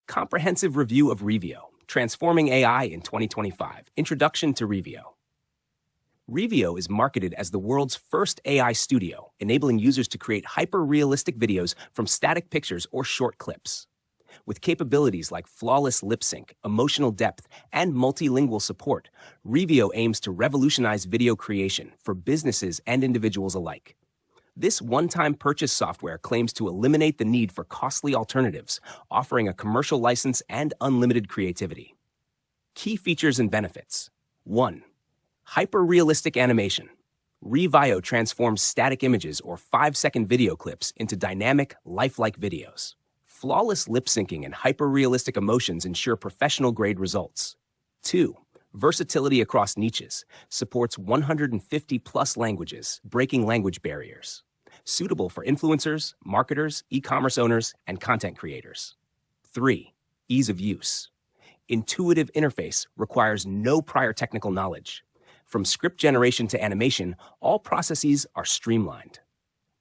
Comprehensive review of Revio, Transforming AI in 2025. Introduction to Revio. Revio is marketed as the world's first AI studio, enabling users to create hyper-realistic videos from static pictures or short clips. With capabilities like flawless lip sync, emotional depth, and multilingual support, Revio aims to revolutionize video creation for businesses and individuals alike. This one-time purchase software claims to eliminate the need for costly alternatives, offering a commercial license and unlimited creativity. Key features and benefits. 1. Hyper-realistic animation. Revio transforms static images or 5-second video clips into dynamic, lifelike videos. Flawless lip syncing and hyper-realistic emotions ensure professional-grade results. 2. Versatility across niches. Supports 150-plus languages, breaking language barriers. Suitable for influencers, marketers, e-commerce owners, and content creators. 3. Ease of use. Intuitive interface requires no prior technical knowledge. From script generation to animation, all processes are streamlined.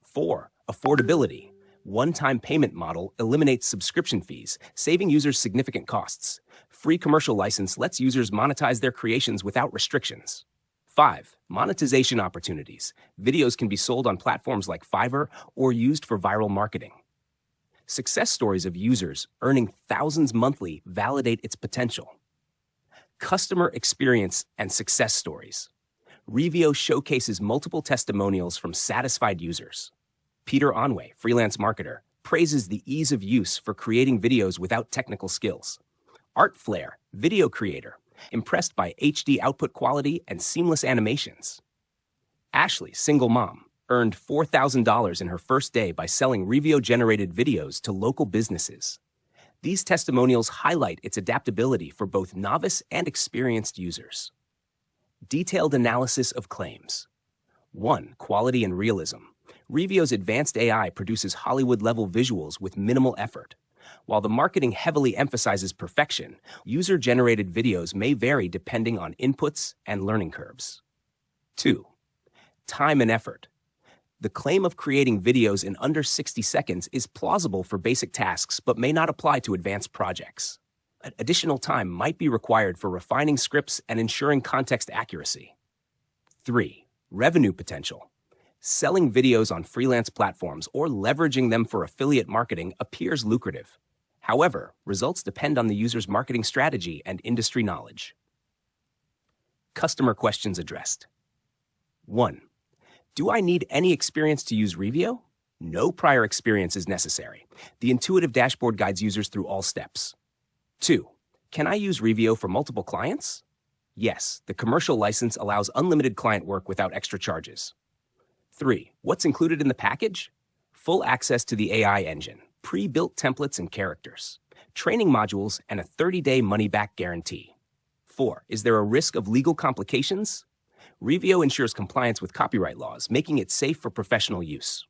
4. Affordability. One-time payment model eliminates subscription fees, saving users significant costs. Free commercial license lets users monetize their creations without restrictions. 5. Monetization opportunities. Videos can be sold on platforms like Fiverr or used for viral marketing. Success stories of users earning thousands monthly validate its potential. Customer experience and success stories. Revio showcases multiple testimonials from satisfied users. Peter Onway, freelance marketer, praises the ease of use for creating videos without technical skills. Art Flair, video creator, impressed by HD output quality and seamless animations. Ashley, single mom, earned $4,000 in her first day by selling Revio-generated videos to local businesses. These testimonials highlight its adaptability for both novice and experienced users. Detailed analysis of claims. 1. Quality and realism. Revio's advanced AI produces Hollywood-level visuals with minimal effort. While the marketing heavily emphasizes perfection, user-generated videos may vary depending on inputs and learning curves. 2. Time and effort. The claim of creating videos in under 60 seconds is plausible for basic tasks but may not apply to advanced projects. Additional time might be required for refining scripts and ensuring context accuracy. 3. Revenue potential. Selling videos on freelance platforms or leveraging them for affiliate marketing appears lucrative. However, results depend on the user's marketing strategy and industry knowledge. Customer questions addressed. 1. Do I need any experience to use Revio? No prior experience is necessary. The intuitive dashboard guides users through all steps. 2. Can I use Revio for multiple clients? Yes, the commercial license allows unlimited client work without extra charges. 3. What's included in the package? Full access to the AI engine, pre-built templates and characters, training modules, and a 30-day money-back guarantee. 4. Is there a risk of legal complications? Revio ensures compliance with copyright laws, making it safe for professional use.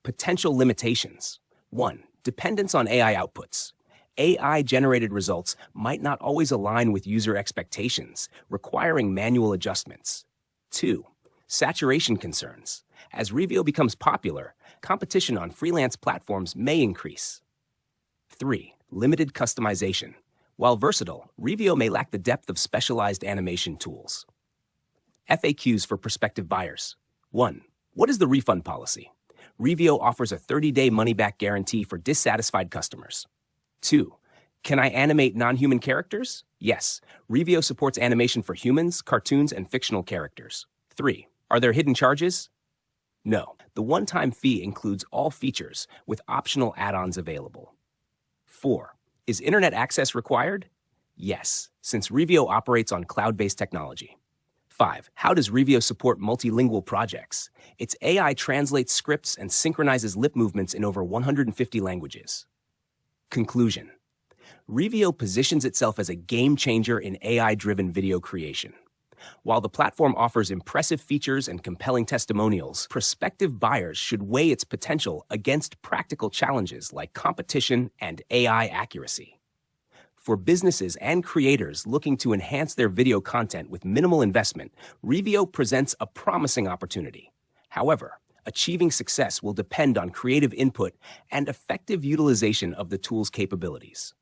Potential limitations. 1. Dependence on AI outputs. AI-generated results might not always align with user expectations, requiring manual adjustments. 2. Saturation concerns. As Revio becomes popular, competition on freelance platforms may increase. 3. Limited customization. While versatile, Revio may lack the depth of specialized animation tools. FAQs for prospective buyers. 1. What is the refund policy? Revio offers a 30-day money-back guarantee for dissatisfied customers. 2. Can I animate non-human characters? Yes, Revio supports animation for humans, cartoons, and fictional characters. 3. Are there hidden charges? No. The one-time fee includes all features, with optional add-ons available. 4. Is internet access required? Yes, since Revio operates on cloud-based technology. 5. How does Revio support multilingual projects? Its AI translates scripts and synchronizes lip movements in over 150 languages. Conclusion. Revio positions itself as a game-changer in AI-driven video creation. While the platform offers impressive features and compelling testimonials, prospective buyers should weigh its potential against practical challenges like competition and AI accuracy. For businesses and creators looking to enhance their video content with minimal investment, Revio presents a promising opportunity. However, achieving success will depend on creative input and effective utilization of the tool's capabilities.